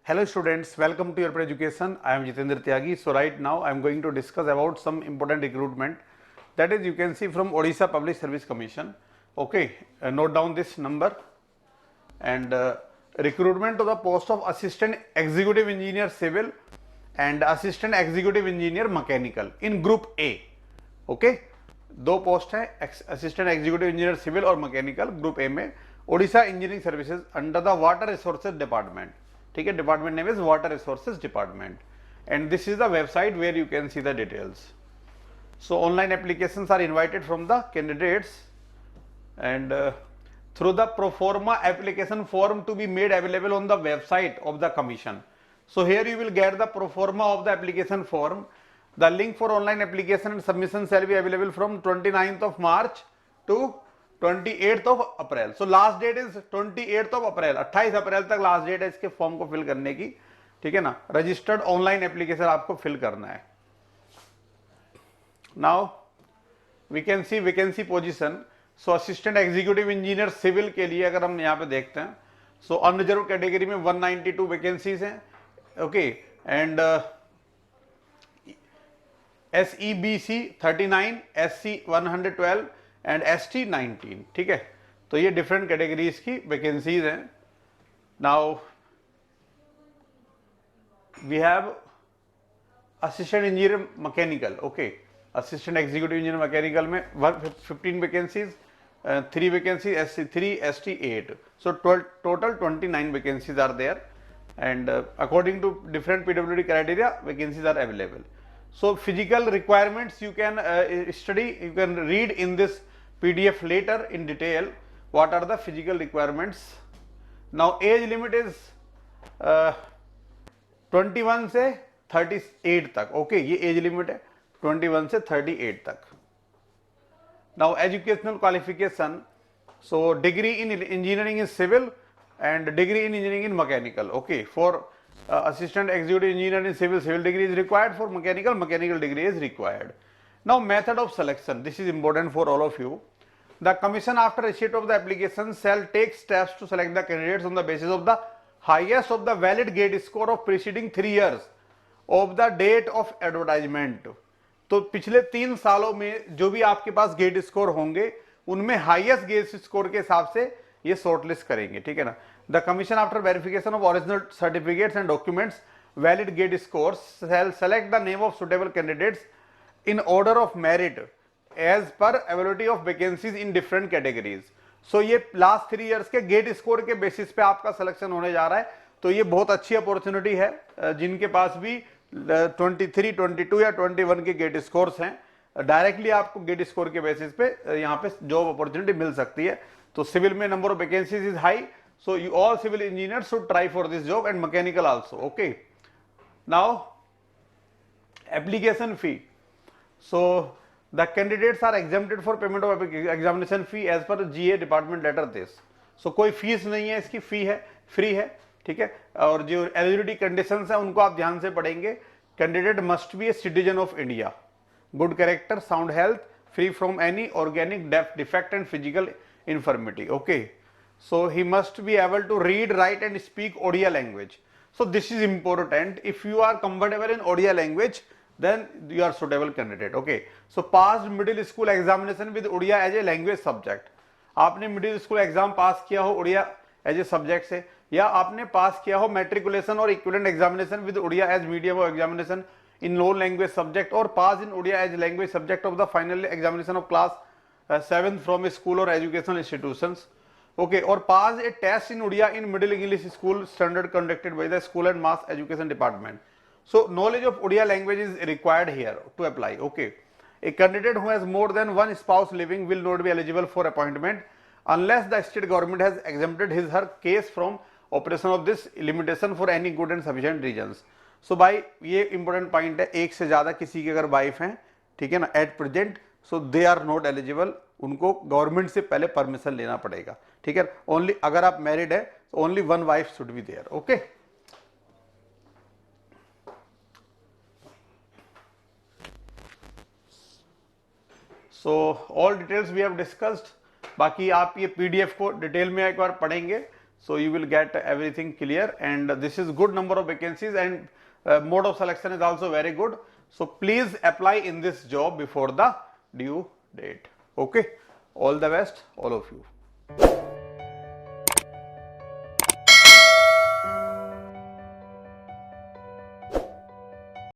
Hello students, welcome to your education. I am Jitendra Tyagi. So right now I am going to discuss about some important recruitment, that is you can see from Odisha Public Service Commission. Okay, note down this number. And recruitment to the post of Assistant Executive Engineer Civil and Assistant Executive Engineer Mechanical in Group A. Okay, दो post है, assistant executive engineer civil और mechanical group A में Odisha engineering services under the water resources department. ठीक है, department name is water resources department and this is the website where you can see the details. So online applications are invited from the candidates and through the pro forma application form to be made available on the website of the commission. So here you will get the pro forma of the application form. The link for online application and submission shall be available from 29th of March to 28th of April. So last date is 28th of April. 28 अप्रैल तक last date है इसके form को fill करने की. ठीक है ना, registered online application आपको फिल करना है. Now we can see vacancy position. So assistant executive engineer civil के लिए अगर हम यहाँ पे देखते हैं, सो अनरिजर्व कैटेगरी में 192 वैकेंसीज हैं. Okay, and SEBC 39, SC 112 and ST 19. ठीक है, तो ये डिफरेंट कैटेगरीज की वैकेंसीज हैं. Now we have assistant engineer mechanical. Okay, assistant executive engineer mechanical में 15 vacancies, 3 vacancy SC 3, ST 8. So total 29 vacancies are there, and according to different PWD criteria vacancies are available. So physical requirements you can study, you can read in this PDF later in detail what are the physical requirements. Now age limit is 21 से 38 तक. Okay, ये age limit है 21 से 38 तक. Now educational qualification, so degree in engineering is civil and degree in engineering in mechanical. Okay, for assistant executive engineer in civil degree is required. For mechanical degree is required. Now method of selection, this is important for all of you. The commission after receipt of the application shall take steps to select the candidates on the basis of the highest of the valid gate score of preceding 3 years of the date of advertisement. तो पिछले 3 सालों में जो भी आपके पास gate score होंगे उनमें highest gate score के हिसाब से ये शॉर्टलिस्ट करेंगे. ठीक है ना. The commission after verification of original certificates and documents valid GATE scores shall select the name of suitable candidates in order of merit as per availability of vacancies in different categories. So ये last 3 years के GATE score के basis पे आपका selection होने जा रहा है. तो ये बहुत अच्छी अपॉर्चुनिटी है जिनके पास भी 23, 22 या 21 के गेट स्कोर्स हैं. डायरेक्टली आपको गेट स्कोर के बेसिस पे यहाँ पे जॉब अपॉर्चुनिटी मिल सकती है. तो सिविल में number of vacancies is high, so you all civil engineers should try for this job and mechanical also. Okay, now application fee. So the candidates are exempted for payment of examination fee as per GA department letter this. So कोई fees नहीं है, इसकी फी है, free है. ठीक है, और जो एलिजिबिलिटी कंडीशंस है उनको आप ध्यान से पढ़ेंगे. Candidate must be a citizen of India, good character, sound health, free from any organic defect and physical infirmity. Okay, so he must be able to read, write and speak Odia language. So this is important. If you are comfortable in Odia language then you are suitable candidate. Okay, so passed middle school examination with Odia as a language subject. आपने middle school exam पास किया हो Odia as a subject से, या आपने पास किया हो matriculation or equivalent examination with Odia as medium of examination in non language subject, or pass in Odia as language subject of the final examination of class 7th from a school or educational institutions. Okay, or pass a test in Odia in middle English school standard conducted by the school and mass education department. So knowledge of Odia language is required here to apply. Okay, a candidate who has more than one spouse living will not be eligible for appointment unless the state government has exempted her case from operation of this limitation for any good and sufficient reasons. So भाई ये important point है, एक से ज्यादा किसी की अगर wife हैं, ठीक है ना, at present, so they are not eligible. उनको गवर्नमेंट से पहले परमिशन लेना पड़ेगा. ठीक है, ओनली अगर आप मैरिड है only one wife should be there. Okay, so all details we have discussed. बाकी आप ये PDF को डिटेल में एक बार पढ़ेंगे So you will get everything clear, and this is good number of vacancies, and mode of selection is also very good. So please apply in this job before the due date. Okay, all the best, all of you.